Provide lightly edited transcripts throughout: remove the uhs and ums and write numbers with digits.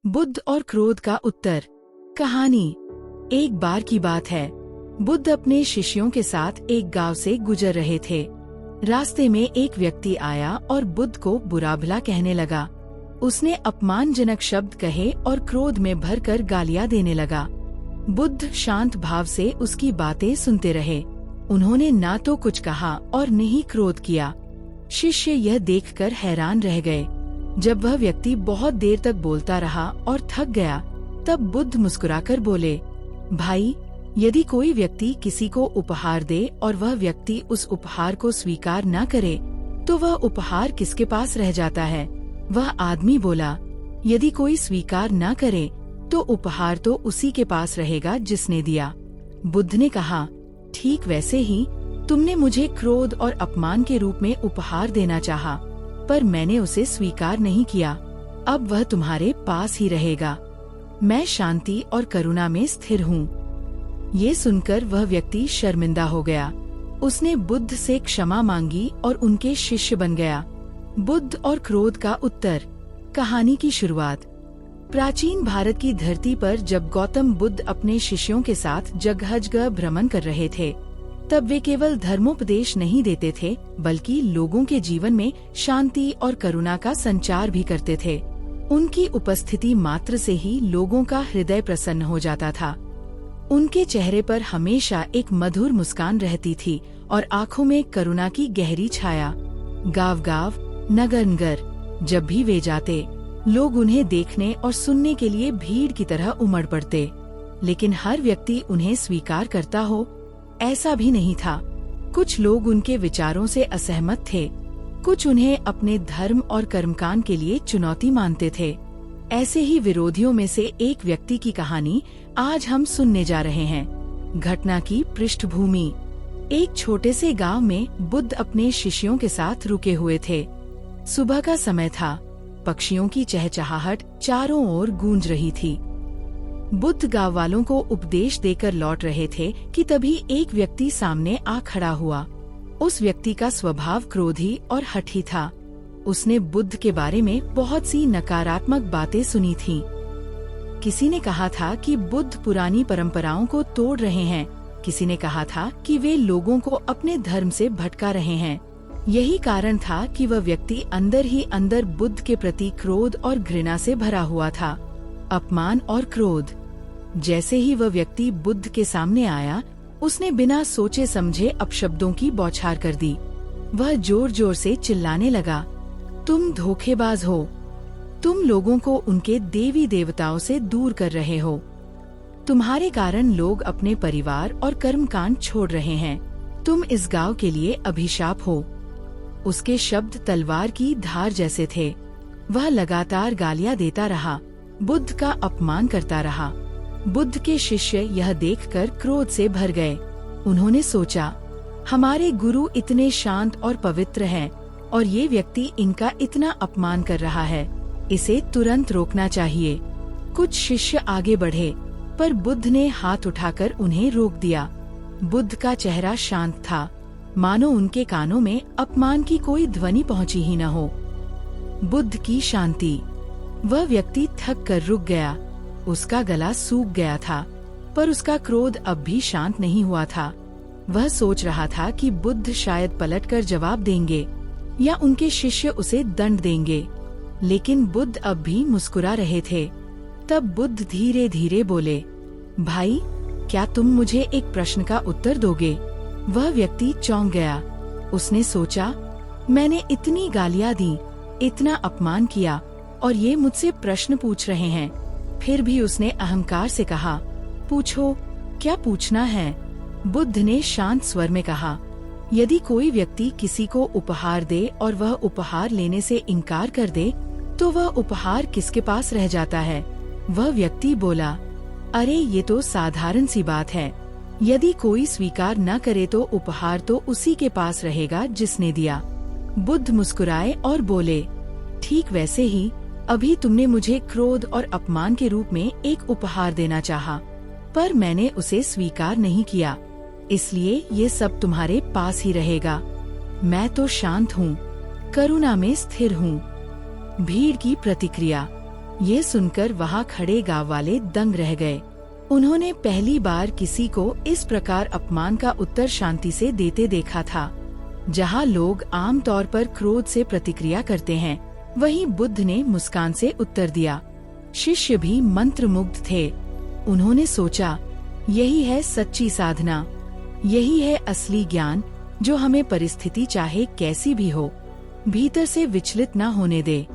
बुद्ध और क्रोध का उत्तर। कहानी। एक बार की बात है, बुद्ध अपने शिष्यों के साथ एक गांव से गुजर रहे थे। रास्ते में एक व्यक्ति आया और बुद्ध को बुरा भला कहने लगा। उसने अपमानजनक शब्द कहे और क्रोध में भरकर गालियां देने लगा। बुद्ध शांत भाव से उसकी बातें सुनते रहे। उन्होंने ना तो कुछ कहा और न ही क्रोध किया। शिष्य यह देखकर हैरान रह गए। जब वह व्यक्ति बहुत देर तक बोलता रहा और थक गया, तब बुद्ध मुस्कुराकर बोले, भाई, यदि कोई व्यक्ति किसी को उपहार दे और वह व्यक्ति उस उपहार को स्वीकार न करे, तो वह उपहार किसके पास रह जाता है? वह आदमी बोला, यदि कोई स्वीकार न करे, तो उपहार तो उसी के पास रहेगा जिसने दिया। बुद्ध ने कहा, ठीक वैसे ही तुमने मुझे क्रोध और अपमान के रूप में उपहार देना चाहा, पर मैंने उसे स्वीकार नहीं किया। अब वह तुम्हारे पास ही रहेगा। मैं शांति और करुणा में स्थिर हूँ। ये सुनकर वह व्यक्ति शर्मिंदा हो गया। उसने बुद्ध से क्षमा मांगी और उनके शिष्य बन गया। बुद्ध और क्रोध का उत्तर। कहानी की शुरुआत। प्राचीन भारत की धरती पर जब गौतम बुद्ध अपने शिष्यों के साथ जगह भ्रमण कर रहे थे, तब वे केवल धर्मोपदेश नहीं देते थे, बल्कि लोगों के जीवन में शांति और करुणा का संचार भी करते थे। उनकी उपस्थिति मात्र से ही लोगों का हृदय प्रसन्न हो जाता था। उनके चेहरे पर हमेशा एक मधुर मुस्कान रहती थी और आंखों में करुणा की गहरी छाया। गांव-गांव, नगर-नगर जब भी वे जाते, लोग उन्हें देखने और सुनने के लिए भीड़ की तरह उमड़ पड़ते। लेकिन हर व्यक्ति उन्हें स्वीकार करता हो, ऐसा भी नहीं था। कुछ लोग उनके विचारों से असहमत थे, कुछ उन्हें अपने धर्म और कर्मकांड के लिए चुनौती मानते थे। ऐसे ही विरोधियों में से एक व्यक्ति की कहानी आज हम सुनने जा रहे हैं। घटना की पृष्ठभूमि। एक छोटे से गांव में बुद्ध अपने शिष्यों के साथ रुके हुए थे। सुबह का समय था। पक्षियों की चहचहाहट चारों ओर गूंज रही थी। बुद्ध गांव वालों को उपदेश देकर लौट रहे थे कि तभी एक व्यक्ति सामने आ खड़ा हुआ। उस व्यक्ति का स्वभाव क्रोधी और हठी था। उसने बुद्ध के बारे में बहुत सी नकारात्मक बातें सुनी थीं। किसी ने कहा था कि बुद्ध पुरानी परंपराओं को तोड़ रहे हैं। किसी ने कहा था कि वे लोगों को अपने धर्म से भटका रहे हैं। यही कारण था कि वह व्यक्ति अंदर ही अंदर बुद्ध के प्रति क्रोध और घृणा से भरा हुआ था। अपमान और क्रोध। जैसे ही वह व्यक्ति बुद्ध के सामने आया, उसने बिना सोचे समझे अपशब्दों की बौछार कर दी। वह जोर जोर से चिल्लाने लगा, तुम धोखेबाज हो। तुम लोगों को उनके देवी देवताओं से दूर कर रहे हो। तुम्हारे कारण लोग अपने परिवार और कर्मकांड छोड़ रहे हैं। तुम इस गांव के लिए अभिशाप हो। उसके शब्द तलवार की धार जैसे थे। वह लगातार गालियां देता रहा, बुद्ध का अपमान करता रहा। बुद्ध के शिष्य यह देखकर क्रोध से भर गए। उन्होंने सोचा, हमारे गुरु इतने शांत और पवित्र हैं और ये व्यक्ति इनका इतना अपमान कर रहा है। इसे तुरंत रोकना चाहिए। कुछ शिष्य आगे बढ़े, पर बुद्ध ने हाथ उठाकर उन्हें रोक दिया। बुद्ध का चेहरा शांत था, मानो उनके कानों में अपमान की कोई ध्वनि पहुंची ही न हो। बुद्ध की शांति। वह व्यक्ति थक कर रुक गया। उसका गला सूख गया था, पर उसका क्रोध अब भी शांत नहीं हुआ था। वह सोच रहा था कि बुद्ध शायद पलटकर जवाब देंगे या उनके शिष्य उसे दंड देंगे, लेकिन बुद्ध अब भी मुस्कुरा रहे थे। तब बुद्ध धीरे धीरे बोले, भाई, क्या तुम मुझे एक प्रश्न का उत्तर दोगे? वह व्यक्ति चौंक गया। उसने सोचा, मैंने इतनी गालियां दी, इतना अपमान किया और ये मुझसे प्रश्न पूछ रहे हैं। फिर भी उसने अहंकार से कहा, पूछो, क्या पूछना है? बुद्ध ने शांत स्वर में कहा, यदि कोई व्यक्ति किसी को उपहार दे और वह उपहार लेने से इनकार कर दे, तो वह उपहार किसके पास रह जाता है? वह व्यक्ति बोला, अरे ये तो साधारण सी बात है। यदि कोई स्वीकार न करे तो उपहार तो उसी के पास रहेगा जिसने दिया। बुद्ध मुस्कुराए और बोले, ठीक वैसे ही अभी तुमने मुझे क्रोध और अपमान के रूप में एक उपहार देना चाहा, पर मैंने उसे स्वीकार नहीं किया, इसलिए ये सब तुम्हारे पास ही रहेगा। मैं तो शांत हूँ, करुणा में स्थिर हूँ। भीड़ की प्रतिक्रिया। ये सुनकर वहाँ खड़े गाँव वाले दंग रह गए। उन्होंने पहली बार किसी को इस प्रकार अपमान का उत्तर शांति से देते देखा था। जहाँ लोग आम तौर पर क्रोध से प्रतिक्रिया करते हैं, वहीं बुद्ध ने मुस्कान से उत्तर दिया। शिष्य भी मंत्रमुग्ध थे। उन्होंने सोचा, यही है सच्ची साधना, यही है असली ज्ञान, जो हमें परिस्थिति चाहे कैसी भी हो, भीतर से विचलित न होने दे।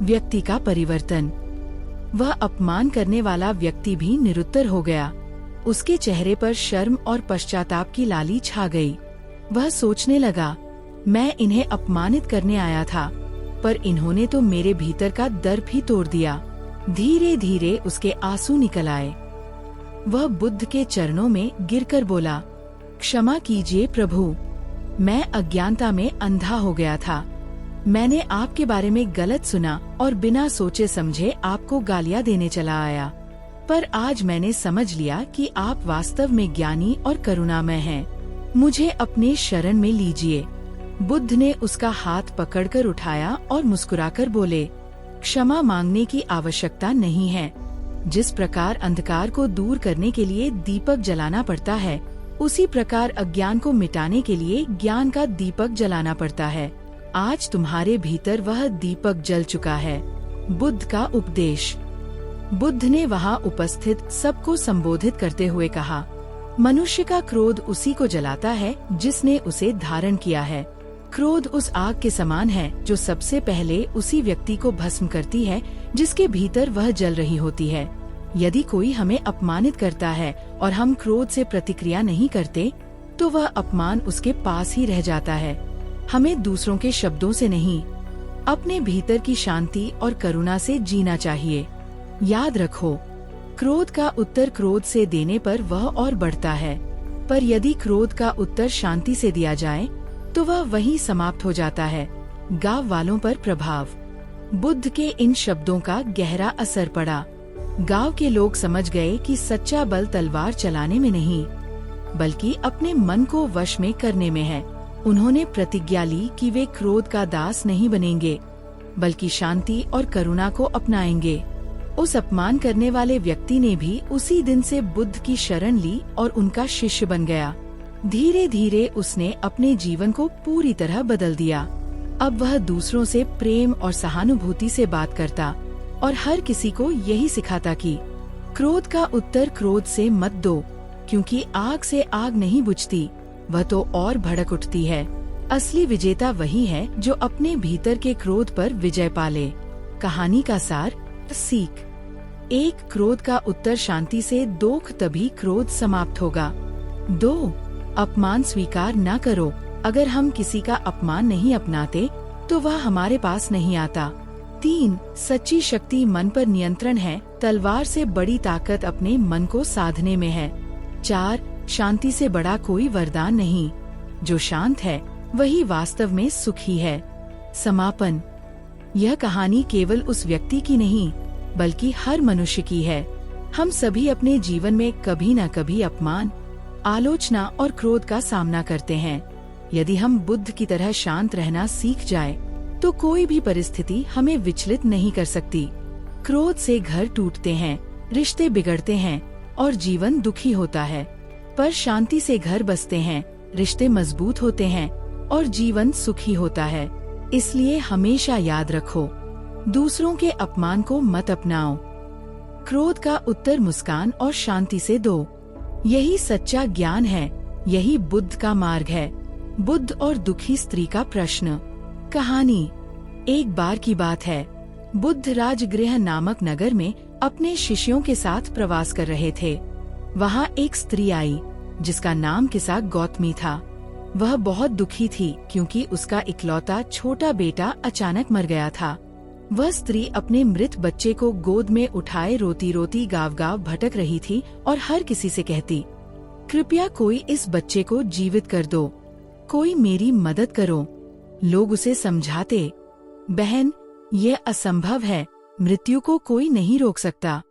व्यक्ति का परिवर्तन। वह अपमान करने वाला व्यक्ति भी निरुत्तर हो गया। उसके चेहरे पर शर्म और पश्चाताप की लाली छा गई। वह सोचने लगा, मैं इन्हें अपमानित करने आया था, पर इन्होंने तो मेरे भीतर का दर्प ही तोड़ दिया। धीरे धीरे उसके आंसू निकल आए। वह बुद्ध के चरणों में गिरकर बोला, क्षमा कीजिए प्रभु, मैं अज्ञानता में अंधा हो गया था। मैंने आपके बारे में गलत सुना और बिना सोचे समझे आपको गालियां देने चला आया। पर आज मैंने समझ लिया कि आप वास्तव में ज्ञानी और करुणामय हैं। मुझे अपने शरण में लीजिए। बुद्ध ने उसका हाथ पकड़कर उठाया और मुस्कुराकर बोले, क्षमा मांगने की आवश्यकता नहीं है। जिस प्रकार अंधकार को दूर करने के लिए दीपक जलाना पड़ता है, उसी प्रकार अज्ञान को मिटाने के लिए ज्ञान का दीपक जलाना पड़ता है। आज तुम्हारे भीतर वह दीपक जल चुका है। बुद्ध का उपदेश। बुद्ध ने वहाँ उपस्थित सबको संबोधित करते हुए कहा, मनुष्य का क्रोध उसी को जलाता है जिसने उसे धारण किया है। क्रोध उस आग के समान है जो सबसे पहले उसी व्यक्ति को भस्म करती है जिसके भीतर वह जल रही होती है। यदि कोई हमें अपमानित करता है और हम क्रोध से प्रतिक्रिया नहीं करते, तो वह अपमान उसके पास ही रह जाता है। हमें दूसरों के शब्दों से नहीं, अपने भीतर की शांति और करुणा से जीना चाहिए। याद रखो, क्रोध का उत्तर क्रोध से देने पर वह और बढ़ता है, पर यदि क्रोध का उत्तर शांति से दिया जाए तो वह वहीं समाप्त हो जाता है। गाँव वालों पर प्रभाव। बुद्ध के इन शब्दों का गहरा असर पड़ा। गांव के लोग समझ गए कि सच्चा बल तलवार चलाने में नहीं, बल्कि अपने मन को वश में करने में है। उन्होंने प्रतिज्ञा ली कि वे क्रोध का दास नहीं बनेंगे, बल्कि शांति और करुणा को अपनाएंगे। उस अपमान करने वाले व्यक्ति ने भी उसी दिन से बुद्ध की शरण ली और उनका शिष्य बन गया। धीरे धीरे उसने अपने जीवन को पूरी तरह बदल दिया। अब वह दूसरों से प्रेम और सहानुभूति से बात करता और हर किसी को यही सिखाता कि क्रोध का उत्तर क्रोध से मत दो, क्योंकि आग से आग नहीं बुझती, वह तो और भड़क उठती है। असली विजेता वही है जो अपने भीतर के क्रोध पर विजय पाले। कहानी का सार, सीख। 1. क्रोध का उत्तर शांति से दो, तभी क्रोध समाप्त होगा। 2. अपमान स्वीकार न करो। अगर हम किसी का अपमान नहीं अपनाते तो वह हमारे पास नहीं आता। 3. सच्ची शक्ति मन पर नियंत्रण है। तलवार से बड़ी ताकत अपने मन को साधने में है। 4. शांति से बड़ा कोई वरदान नहीं। जो शांत है वही वास्तव में सुखी है। समापन। यह कहानी केवल उस व्यक्ति की नहीं, बल्कि हर मनुष्य की है। हम सभी अपने जीवन में कभी न कभी अपमान, आलोचना और क्रोध का सामना करते हैं। यदि हम बुद्ध की तरह शांत रहना सीख जाए, तो कोई भी परिस्थिति हमें विचलित नहीं कर सकती। क्रोध से घर टूटते हैं, रिश्ते बिगड़ते हैं और जीवन दुखी होता है, पर शांति से घर बसते हैं, रिश्ते मजबूत होते हैं और जीवन सुखी होता है। इसलिए हमेशा याद रखो, दूसरों के अपमान को मत अपनाओ। क्रोध का उत्तर मुस्कान और शांति से दो। यही सच्चा ज्ञान है, यही बुद्ध का मार्ग है। बुद्ध और दुखी स्त्री का प्रश्न। कहानी। एक बार की बात है, बुद्ध राजगृह नामक नगर में अपने शिष्यों के साथ प्रवास कर रहे थे। वहाँ एक स्त्री आई जिसका नाम किसा गौतमी था। वह बहुत दुखी थी क्योंकि उसका इकलौता छोटा बेटा अचानक मर गया था। वह स्त्री अपने मृत बच्चे को गोद में उठाए रोती रोती गाँव-गाँव भटक रही थी और हर किसी से कहती, कृपया कोई इस बच्चे को जीवित कर दो, कोई मेरी मदद करो। लोग उसे समझाते, बहन, यह असंभव है, मृत्यु को कोई नहीं रोक सकता।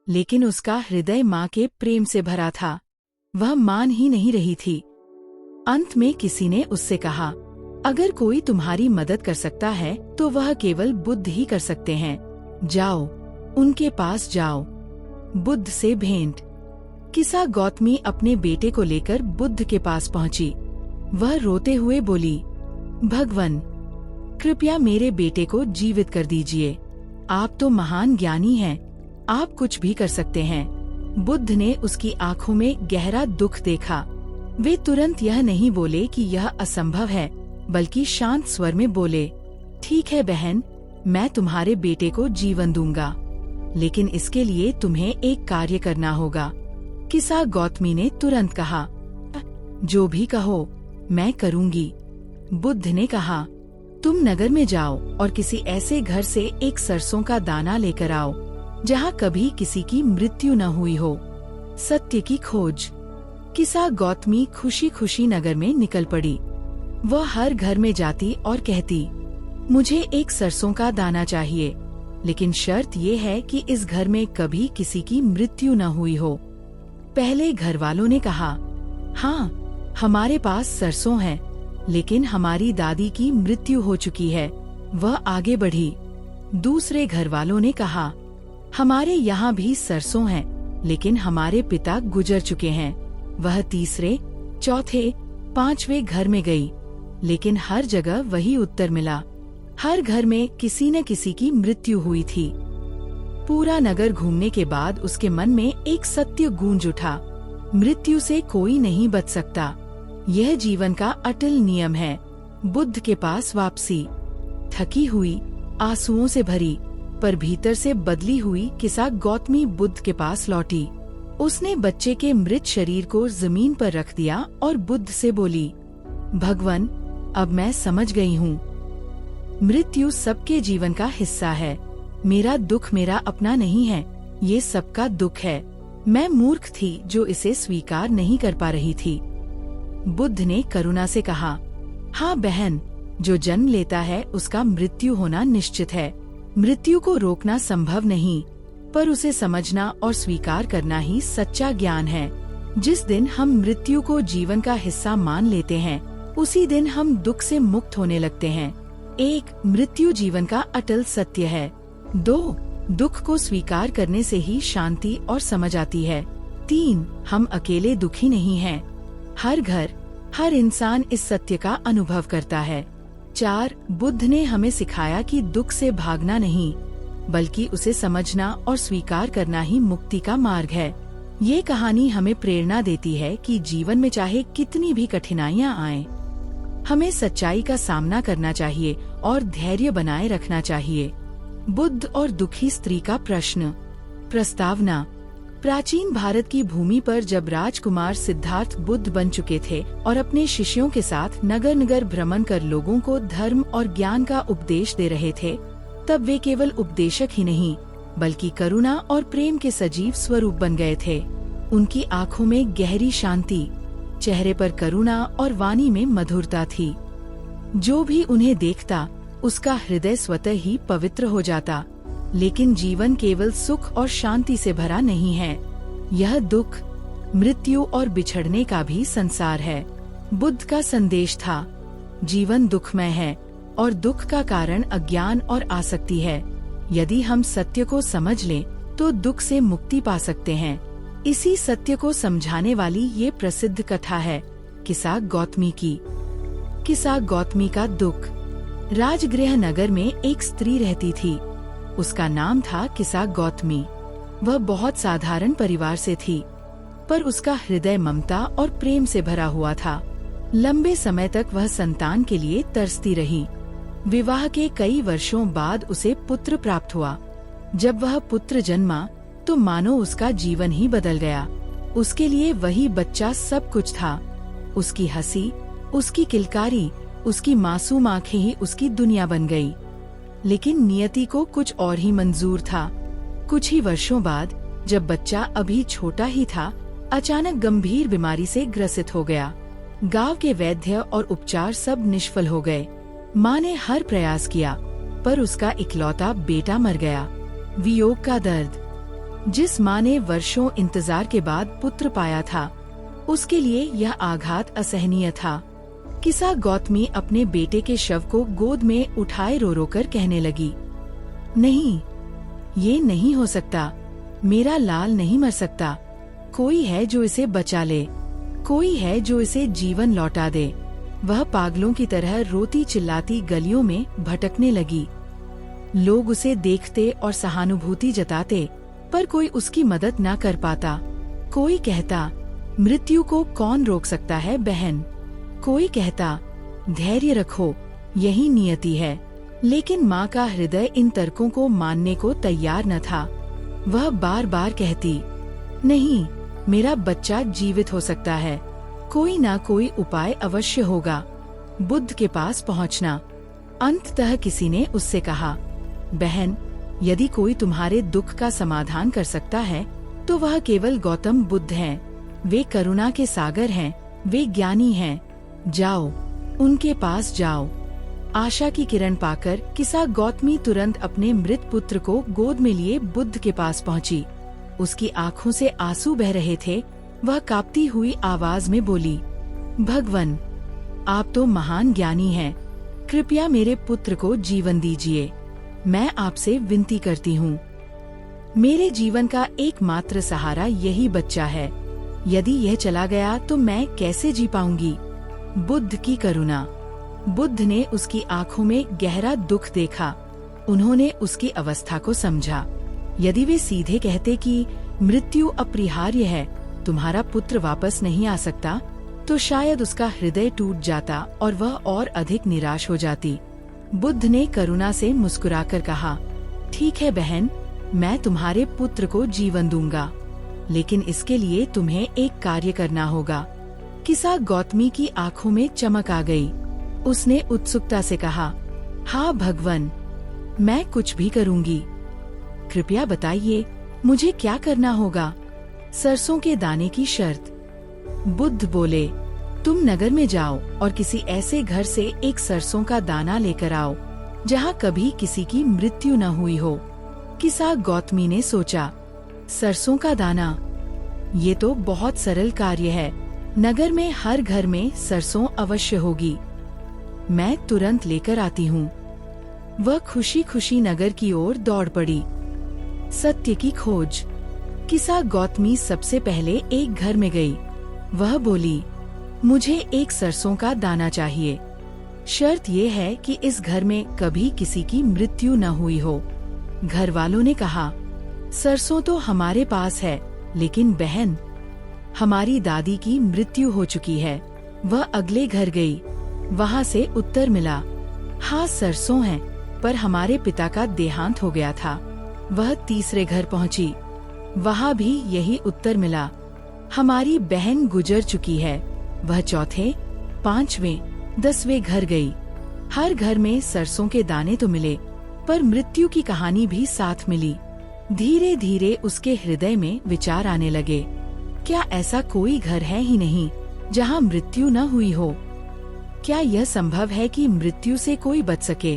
लेकिन उसका हृदय माँ के प्रेम से भरा था, वह मान ही नहीं रही थी। अंत में किसी ने उससे कहा, अगर कोई तुम्हारी मदद कर सकता है तो वह केवल बुद्ध ही कर सकते हैं। जाओ। उनके पास जाओ। बुद्ध से भेंट। किसा गौतमी अपने बेटे को लेकर बुद्ध के पास पहुंची। वह रोते हुए बोली, भगवान, कृपया मेरे बेटे को जीवित कर दीजिए। आप तो महान ज्ञानी हैं, आप कुछ भी कर सकते हैं। बुद्ध ने उसकी आंखों में गहरा दुख देखा। वे तुरंत यह नहीं बोले कि यह असंभव है, बल्कि शांत स्वर में बोले, ठीक है बहन, मैं तुम्हारे बेटे को जीवन दूंगा, लेकिन इसके लिए तुम्हें एक कार्य करना होगा। किसा गौतमी ने तुरंत कहा, जो भी कहो मैं करूंगी। बुद्ध ने कहा, तुम नगर में जाओ और किसी ऐसे घर से एक सरसों का दाना लेकर आओ जहाँ कभी किसी की मृत्यु न हुई हो। सत्य की खोज। किसा गौतमी खुशी खुशी नगर में निकल पड़ी। वह हर घर में जाती और कहती, मुझे एक सरसों का दाना चाहिए, लेकिन शर्त ये है कि इस घर में कभी किसी की मृत्यु न हुई हो। पहले घर वालों ने कहा, हाँ, हमारे पास सरसों है, लेकिन हमारी दादी की मृत्यु हो चुकी है। वह आगे बढ़ी। दूसरे घर वालों ने कहा, हमारे यहाँ भी सरसों है, लेकिन हमारे पिता गुजर चुके हैं। वह तीसरे, चौथे, पांचवे घर में गई, लेकिन हर जगह वही उत्तर मिला। हर घर में किसी न किसी की मृत्यु हुई थी। पूरा नगर घूमने के बाद उसके मन में एक सत्य गूंज उठा, मृत्यु से कोई नहीं बच सकता। यह जीवन का अटल नियम है। बुद्ध के पास वापसी। थकी हुई, आंसुओं से भरी, पर भीतर से बदली हुई किसा गौतमी बुद्ध के पास लौटी। उसने बच्चे के मृत शरीर को जमीन पर रख दिया और बुद्ध से बोली, भगवान, अब मैं समझ गई हूँ, मृत्यु सबके जीवन का हिस्सा है। मेरा दुख मेरा अपना नहीं है, ये सबका दुख है। मैं मूर्ख थी जो इसे स्वीकार नहीं कर पा रही थी। बुद्ध ने करुणा से कहा, हाँ बहन, जो जन्म लेता है उसका मृत्यु होना निश्चित है। मृत्यु को रोकना संभव नहीं, पर उसे समझना और स्वीकार करना ही सच्चा ज्ञान है। जिस दिन हम मृत्यु को जीवन का हिस्सा मान लेते हैं, उसी दिन हम दुख से मुक्त होने लगते हैं। 1. मृत्यु जीवन का अटल सत्य है। 2. दुख को स्वीकार करने से ही शांति और समझ आती है। 3. हम अकेले दुखी नहीं हैं। हर घर, हर इंसान इस सत्य का अनुभव करता है। 4. बुद्ध ने हमें सिखाया कि दुख से भागना नहीं, बल्कि उसे समझना और स्वीकार करना ही मुक्ति का मार्ग है। ये कहानी हमें प्रेरणा देती है कि जीवन में चाहे कितनी भी कठिनाइयाँ आएं, हमें सच्चाई का सामना करना चाहिए और धैर्य बनाए रखना चाहिए। बुद्ध और दुखी स्त्री का प्रश्न। प्रस्तावना। प्राचीन भारत की भूमि पर जब राजकुमार सिद्धार्थ बुद्ध बन चुके थे और अपने शिष्यों के साथ नगर नगर भ्रमण कर लोगों को धर्म और ज्ञान का उपदेश दे रहे थे, तब वे केवल उपदेशक ही नहीं, बल्कि करुणा और प्रेम के सजीव स्वरूप बन गए थे। उनकी आंखों में गहरी शांति, चेहरे पर करुणा और वाणी में मधुरता थी। जो भी उन्हें देखता, उसका हृदय स्वतः ही पवित्र हो जाता। लेकिन जीवन केवल सुख और शांति से भरा नहीं है। यह दुख, मृत्यु और बिछड़ने का भी संसार है। बुद्ध का संदेश था, जीवन दुखमय है और दुख का कारण अज्ञान और आसक्ति है। यदि हम सत्य को समझ लें, तो दुख से मुक्ति पा सकते हैं। इसी सत्य को समझाने वाली ये प्रसिद्ध कथा है किसा गौतमी की। किसा गौतमी का दुख। राजगृह नगर में एक स्त्री रहती थी। उसका नाम था किसा गौतमी। वह बहुत साधारण परिवार से थी, पर उसका हृदय ममता और प्रेम से भरा हुआ था। लंबे समय तक वह संतान के लिए तरसती रही। विवाह के कई वर्षों बाद उसे पुत्र प्राप्त हुआ। जब वह पुत्र जन्मा, तो मानो उसका जीवन ही बदल गया। उसके लिए वही बच्चा सब कुछ था। उसकी हंसी, उसकी किलकारी, उसकी मासूम आंखें ही उसकी दुनिया बन गई। लेकिन नियति को कुछ और ही मंजूर था। कुछ ही वर्षों बाद, जब बच्चा अभी छोटा ही था, अचानक गंभीर बीमारी से ग्रसित हो गया। गांव के वैद्य और उपचार सब निष्फल हो गए। माँ ने हर प्रयास किया, पर उसका इकलौता बेटा मर गया। वियोग का दर्द। जिस माँ ने वर्षों इंतजार के बाद पुत्र पाया था, उसके लिए यह आघात असहनीय था। किसा गौतमी अपने बेटे के शव को गोद में उठाए रो रो कर कहने लगी, नहीं, ये नहीं हो सकता, मेरा लाल नहीं मर सकता। कोई है जो इसे बचा ले, कोई है जो इसे जीवन लौटा दे। वह पागलों की तरह रोती चिल्लाती गलियों में भटकने लगी। लोग उसे देखते और सहानुभूति जताते, पर कोई उसकी मदद न कर पाता। कोई कहता, मृत्यु को कौन रोक सकता है बहन। कोई कहता, धैर्य रखो, यही नियति है। लेकिन माँ का हृदय इन तर्कों को मानने को तैयार न था। वह बार बार कहती, नहीं, मेरा बच्चा जीवित हो सकता है, कोई ना कोई उपाय अवश्य होगा। बुद्ध के पास पहुँचना। अंततः किसी ने उससे कहा, बहन, यदि कोई तुम्हारे दुख का समाधान कर सकता है तो वह केवल गौतम बुद्ध हैं। वे करुणा के सागर हैं, वे ज्ञानी हैं। जाओ, उनके पास जाओ। आशा की किरण पाकर किसा गौतमी तुरंत अपने मृत पुत्र को गोद में लिए बुद्ध के पास पहुंची। उसकी आंखों से आंसू बह रहे थे। वह कांपती हुई आवाज में बोली, भगवन, आप तो महान ज्ञानी हैं, कृपया मेरे पुत्र को जीवन दीजिए। मैं आपसे विनती करती हूँ। मेरे जीवन का एकमात्र सहारा यही बच्चा है। यदि यह चला गया तो मैं कैसे जी पाऊंगी। बुद्ध की करुणा। बुद्ध ने उसकी आंखों में गहरा दुख देखा। उन्होंने उसकी अवस्था को समझा। यदि वे सीधे कहते कि मृत्यु अपरिहार्य है, तुम्हारा पुत्र वापस नहीं आ सकता, तो शायद उसका हृदय टूट जाता और वह और अधिक निराश हो जाती। बुद्ध ने करुणा से मुस्कुराकर कहा, ठीक है बहन, मैं तुम्हारे पुत्र को जीवन दूंगा, लेकिन इसके लिए तुम्हें एक कार्य करना होगा। किसा गौतमी की आंखों में चमक आ गई। उसने उत्सुकता से कहा, हाँ भगवन, मैं कुछ भी करूंगी। कृपया बताइए, मुझे क्या करना होगा। सरसों के दाने की शर्त। बुद्ध बोले, तुम नगर में जाओ और किसी ऐसे घर से एक सरसों का दाना लेकर आओ जहाँ कभी किसी की मृत्यु न हुई हो। किसा गौतमी ने सोचा, सरसों का दाना, ये तो बहुत सरल कार्य है। नगर में हर घर में सरसों अवश्य होगी। मैं तुरंत लेकर आती हूँ। वह खुशी खुशी नगर की ओर दौड़ पड़ी। सत्य की खोज। किसा गौतमी सबसे पहले एक घर में गई। वह बोली, मुझे एक सरसों का दाना चाहिए। शर्त ये है कि इस घर में कभी किसी की मृत्यु न हुई हो। घर वालों ने कहा, सरसों तो हमारे पास है, लेकिन बहन, हमारी दादी की मृत्यु हो चुकी है। वह अगले घर गई। वहाँ से उत्तर मिला, हाँ सरसों हैं, पर हमारे पिता का देहांत हो गया था। वह तीसरे घर पहुँची। वहाँ भी यही उत्तर मिला, हमारी बहन गुजर चुकी है। वह चौथे, पांचवें, 10वें घर गई। हर घर में सरसों के दाने तो मिले, पर मृत्यु की कहानी भी साथ मिली। धीरे धीरे उसके हृदय में विचार आने लगे, क्या ऐसा कोई घर है ही नहीं जहाँ मृत्यु न हुई हो। क्या यह संभव है कि मृत्यु से कोई बच सके।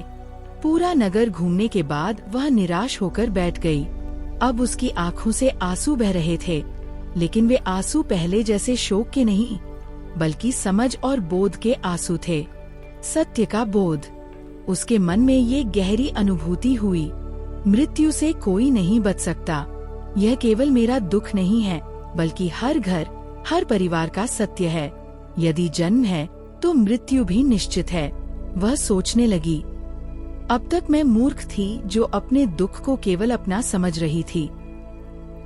पूरा नगर घूमने के बाद वह निराश होकर बैठ गई। अब उसकी आंखों से आंसू बह रहे थे, लेकिन वे आंसू पहले जैसे शोक के नहीं, बल्कि समझ और बोध के आंसू थे। सत्य का बोध। उसके मन में ये गहरी अनुभूति हुई, मृत्यु से कोई नहीं बच सकता। यह केवल मेरा दुख नहीं है, बल्कि हर घर, हर परिवार का सत्य है। यदि जन्म है तो मृत्यु भी निश्चित है। वह सोचने लगी, अब तक मैं मूर्ख थी जो अपने दुख को केवल अपना समझ रही थी,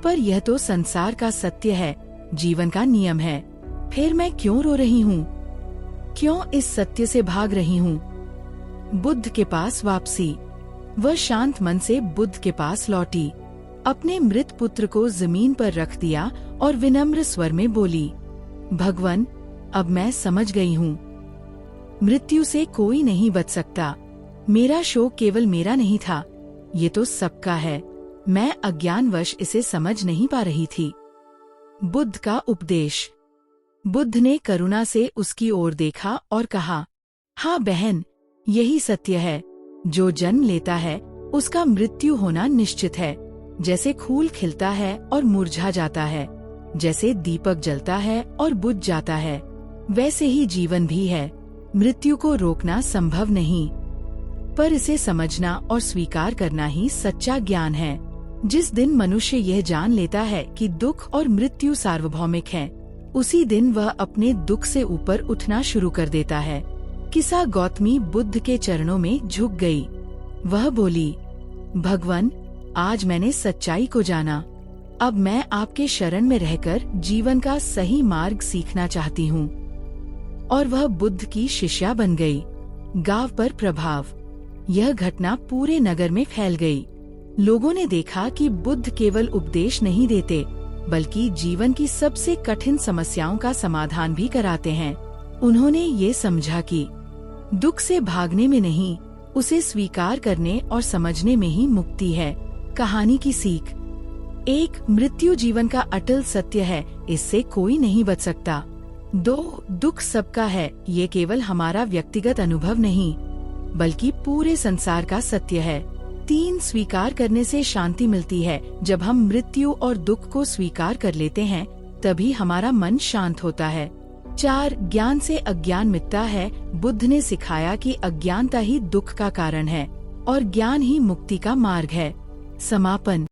पर यह तो संसार का सत्य है, जीवन का नियम है। फिर मैं क्यों रो रही हूँ, क्यों इस सत्य से भाग रही हूँ। बुद्ध के पास वापसी। वह शांत मन से बुद्ध के पास लौटी, अपने मृत पुत्र को जमीन पर रख दिया और विनम्र स्वर में बोली, भगवन, अब मैं समझ गई हूँ, मृत्यु से कोई नहीं बच सकता। मेरा शोक केवल मेरा नहीं था, ये तो सबका है। मैं अज्ञानवश इसे समझ नहीं पा रही थी। बुद्ध का उपदेश। बुद्ध ने करुणा से उसकी ओर देखा और कहा, हाँ बहन, यही सत्य है। जो जन्म लेता है उसका मृत्यु होना निश्चित है। जैसे फूल खिलता है और मुरझा जाता है, जैसे दीपक जलता है और बुझ जाता है, वैसे ही जीवन भी है। मृत्यु को रोकना संभव नहीं, पर इसे समझना और स्वीकार करना ही सच्चा ज्ञान है। जिस दिन मनुष्य यह जान लेता है कि दुख और मृत्यु सार्वभौमिक हैं, उसी दिन वह अपने दुख से ऊपर उठना शुरू कर देता है। किसा गौतमी बुद्ध के चरणों में झुक गई। वह बोली, भगवान, आज मैंने सच्चाई को जाना। अब मैं आपके शरण में रहकर जीवन का सही मार्ग सीखना चाहती हूँ। और वह बुद्ध की शिष्या बन गई। गांव पर प्रभाव। यह घटना पूरे नगर में फैल गई। लोगों ने देखा कि बुद्ध केवल उपदेश नहीं देते, बल्कि जीवन की सबसे कठिन समस्याओं का समाधान भी कराते हैं। उन्होंने ये समझा कि दुख से भागने में नहीं, उसे स्वीकार करने और समझने में ही मुक्ति है। कहानी की सीख। 1. मृत्यु जीवन का अटल सत्य है, इससे कोई नहीं बच सकता। 2. दुख सबका है, ये केवल हमारा व्यक्तिगत अनुभव नहीं, बल्कि पूरे संसार का सत्य है। 3. स्वीकार करने से शांति मिलती है। जब हम मृत्यु और दुख को स्वीकार कर लेते हैं, तभी हमारा मन शांत होता है। 4. ज्ञान से अज्ञान मिटता है। बुद्ध ने सिखाया कि अज्ञानता ही दुख का कारण है और ज्ञान ही मुक्ति का मार्ग है। समापन।